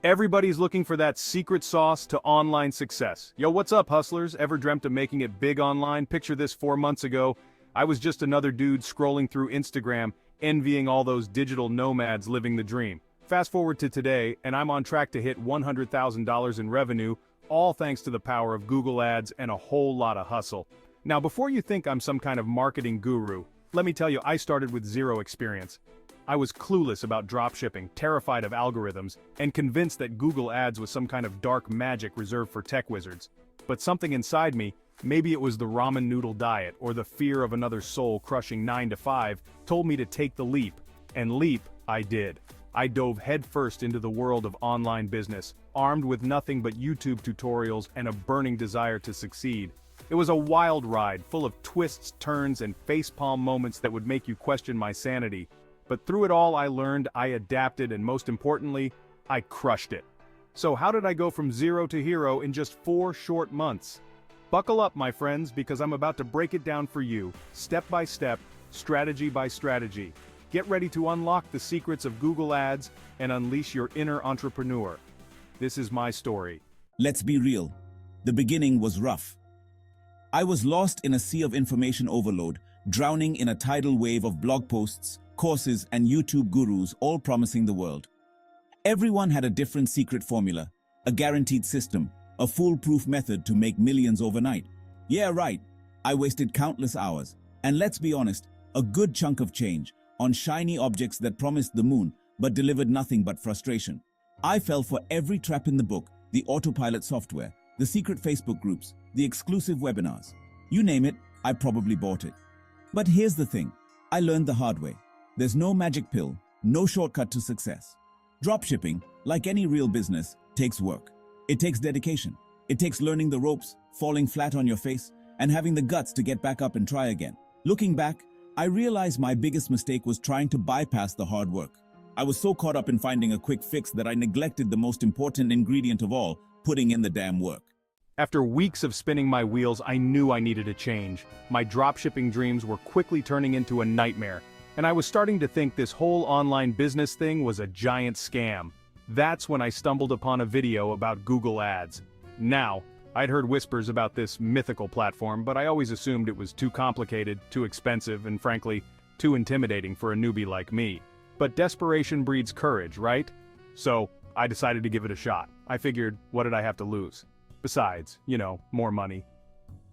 Everybody's looking for that secret sauce to online success. Yo, what's up, hustlers? Ever dreamt of making it big online? Picture this 4 months ago. I was just another dude scrolling through Instagram, envying all those digital nomads living the dream. Fast forward to today, and I'm on track to hit $100,000 in revenue, all thanks to the power of Google Ads and a whole lot of hustle. Now, before you think I'm some kind of marketing guru, let me tell you, I started with zero experience. I was clueless about dropshipping, terrified of algorithms, and convinced that Google Ads was some kind of dark magic reserved for tech wizards. But something inside me, maybe it was the ramen noodle diet or the fear of another soul crushing 9 to 5, told me to take the leap. And leap, I did. I dove headfirst into the world of online business, armed with nothing but YouTube tutorials and a burning desire to succeed. It was a wild ride, full of twists, turns, and facepalm moments that would make you question my sanity. But through it all I learned, I adapted, and most importantly, I crushed it. So how did I go from zero to hero in just 4 short months? Buckle up, my friends, because I'm about to break it down for you, step by step, strategy by strategy. Get ready to unlock the secrets of Google Ads and unleash your inner entrepreneur. This is my story. Let's be real. The beginning was rough. I was lost in a sea of information overload, drowning in a tidal wave of blog posts, courses, and YouTube gurus, all promising the world. Everyone had a different secret formula, a guaranteed system, a foolproof method to make millions overnight. Yeah, right. I wasted countless hours, and let's be honest, a good chunk of change, on shiny objects that promised the moon but delivered nothing but frustration. I fell for every trap in the book: the autopilot software, the secret Facebook groups, the exclusive webinars. You name it, I probably bought it. But here's the thing, I learned the hard way. There's no magic pill, no shortcut to success. Dropshipping, like any real business, takes work. It takes dedication. It takes learning the ropes, falling flat on your face, and having the guts to get back up and try again. Looking back, I realized my biggest mistake was trying to bypass the hard work. I was so caught up in finding a quick fix that I neglected the most important ingredient of all, putting in the damn work. After weeks of spinning my wheels, I knew I needed a change. My dropshipping dreams were quickly turning into a nightmare, and I was starting to think this whole online business thing was a giant scam. That's when I stumbled upon a video about Google Ads. Now, I'd heard whispers about this mythical platform, but I always assumed it was too complicated, too expensive, and frankly, too intimidating for a newbie like me. But desperation breeds courage, right? So, I decided to give it a shot. I figured, what did I have to lose? Besides, more money.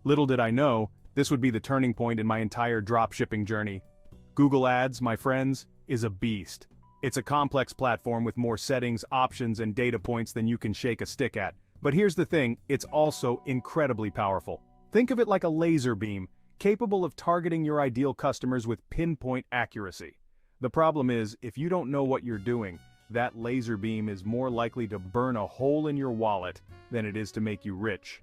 Little did I know, this would be the turning point in my entire dropshipping journey. Google Ads, my friends, is a beast. It's a complex platform with more settings, options, and data points than you can shake a stick at. But here's the thing, it's also incredibly powerful. Think of it like a laser beam, capable of targeting your ideal customers with pinpoint accuracy. The problem is, if you don't know what you're doing, that laser beam is more likely to burn a hole in your wallet than it is to make you rich.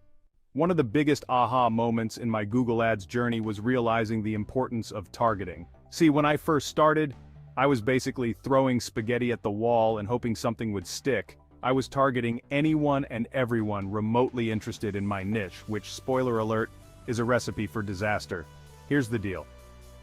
One of the biggest aha moments in my Google Ads journey was realizing the importance of targeting. See, when I first started, I was basically throwing spaghetti at the wall and hoping something would stick. I was targeting anyone and everyone remotely interested in my niche, which, spoiler alert, is a recipe for disaster. Here's the deal.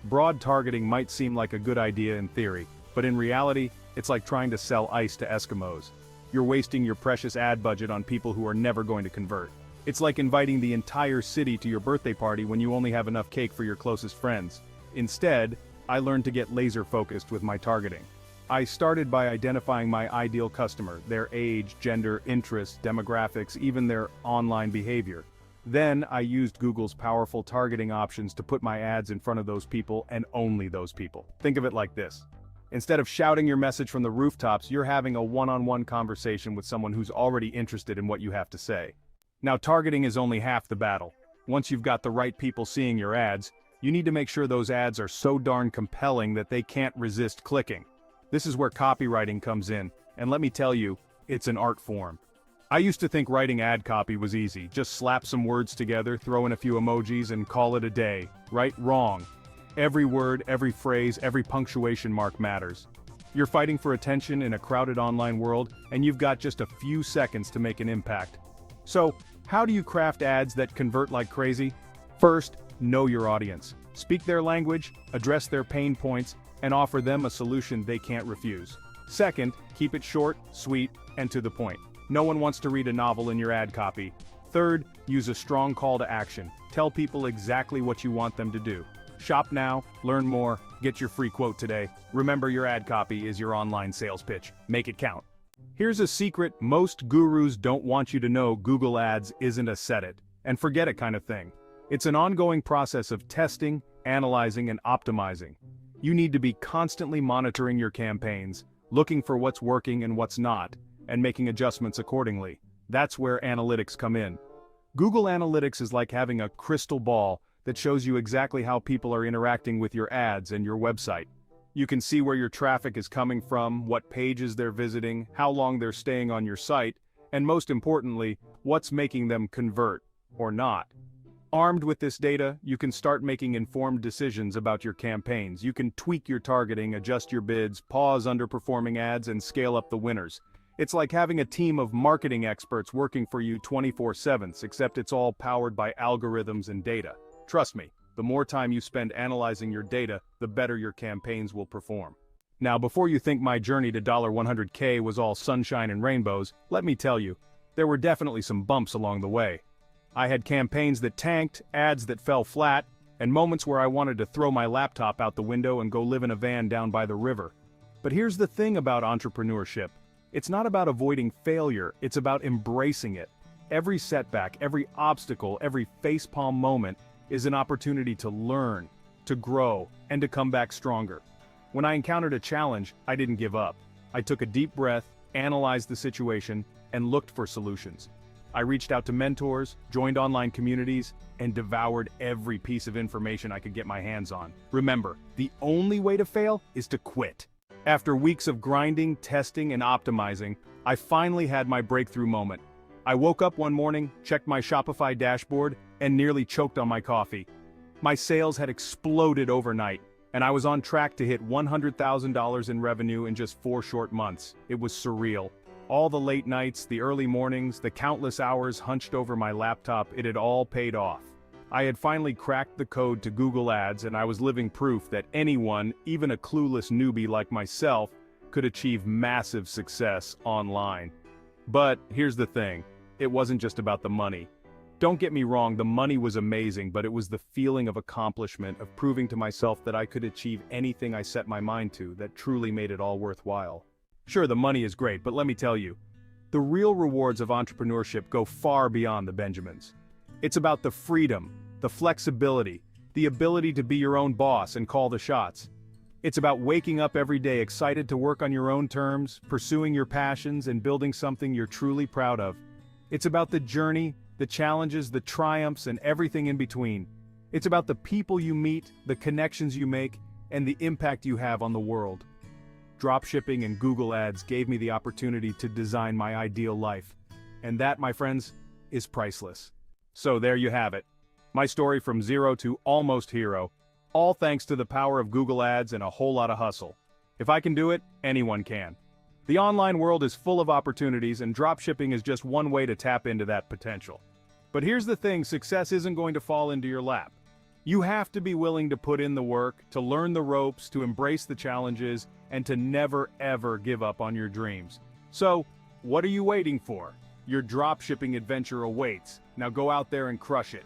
Broad targeting might seem like a good idea in theory, but in reality, it's like trying to sell ice to Eskimos. You're wasting your precious ad budget on people who are never going to convert. It's like inviting the entire city to your birthday party when you only have enough cake for your closest friends. Instead, I learned to get laser-focused with my targeting. I started by identifying my ideal customer, their age, gender, interests, demographics, even their online behavior. Then I used Google's powerful targeting options to put my ads in front of those people and only those people. Think of it like this. Instead of shouting your message from the rooftops, you're having a one-on-one conversation with someone who's already interested in what you have to say. Now, targeting is only half the battle. Once you've got the right people seeing your ads, you need to make sure those ads are so darn compelling that they can't resist clicking. This is where copywriting comes in, and let me tell you, it's an art form. I used to think writing ad copy was easy. Just slap some words together, throw in a few emojis, and call it a day. Right? Wrong. Every word, every phrase, every punctuation mark matters. You're fighting for attention in a crowded online world, and you've got just a few seconds to make an impact. So, how do you craft ads that convert like crazy? First, know your audience. Speak their language, address their pain points, and offer them a solution they can't refuse. Second, keep it short, sweet, and to the point. No one wants to read a novel in your ad copy. Third, use a strong call to action. Tell people exactly what you want them to do. Shop now, learn more, get your free quote today. Remember, your ad copy is your online sales pitch. Make it count. Here's a secret most gurus don't want you to know: Google Ads isn't a set it and forget it kind of thing. It's an ongoing process of testing, analyzing, and optimizing. You need to be constantly monitoring your campaigns, looking for what's working and what's not, and making adjustments accordingly. That's where analytics come in. Google Analytics is like having a crystal ball that shows you exactly how people are interacting with your ads and your website. You can see where your traffic is coming from, what pages they're visiting, how long they're staying on your site, and most importantly, what's making them convert or not. Armed with this data, you can start making informed decisions about your campaigns. You can tweak your targeting, adjust your bids, pause underperforming ads, and scale up the winners. It's like having a team of marketing experts working for you 24/7, except it's all powered by algorithms and data. Trust me, the more time you spend analyzing your data, the better your campaigns will perform. Now, before you think my journey to $100K was all sunshine and rainbows, let me tell you, there were definitely some bumps along the way. I had campaigns that tanked, ads that fell flat, and moments where I wanted to throw my laptop out the window and go live in a van down by the river. But here's the thing about entrepreneurship. It's not about avoiding failure, it's about embracing it. Every setback, every obstacle, every facepalm moment is an opportunity to learn, to grow, and to come back stronger. When I encountered a challenge, I didn't give up. I took a deep breath, analyzed the situation, and looked for solutions. I reached out to mentors, joined online communities, and devoured every piece of information I could get my hands on. Remember, the only way to fail is to quit. After weeks of grinding, testing, and optimizing, I finally had my breakthrough moment. I woke up one morning, checked my Shopify dashboard, and nearly choked on my coffee. My sales had exploded overnight, and I was on track to hit $100,000 in revenue in just 4 short months. It was surreal. All the late nights, the early mornings, the countless hours hunched over my laptop, it had all paid off. I had finally cracked the code to Google Ads, and I was living proof that anyone, even a clueless newbie like myself, could achieve massive success online. But here's the thing, it wasn't just about the money. Don't get me wrong, the money was amazing, but it was the feeling of accomplishment, of proving to myself that I could achieve anything I set my mind to, that truly made it all worthwhile. Sure, the money is great, but let me tell you, the real rewards of entrepreneurship go far beyond the Benjamins. It's about the freedom, the flexibility, the ability to be your own boss and call the shots. It's about waking up every day excited to work on your own terms, pursuing your passions, and building something you're truly proud of. It's about the journey, the challenges, the triumphs, and everything in between. It's about the people you meet, the connections you make, and the impact you have on the world. Dropshipping and Google Ads gave me the opportunity to design my ideal life. And that, my friends, is priceless. So there you have it. My story from zero to almost hero. All thanks to the power of Google Ads and a whole lot of hustle. If I can do it, anyone can. The online world is full of opportunities, and dropshipping is just one way to tap into that potential. But here's the thing, success isn't going to fall into your lap. You have to be willing to put in the work, to learn the ropes, to embrace the challenges, and to never ever give up on your dreams. So, what are you waiting for? Your dropshipping adventure awaits. Now go out there and crush it.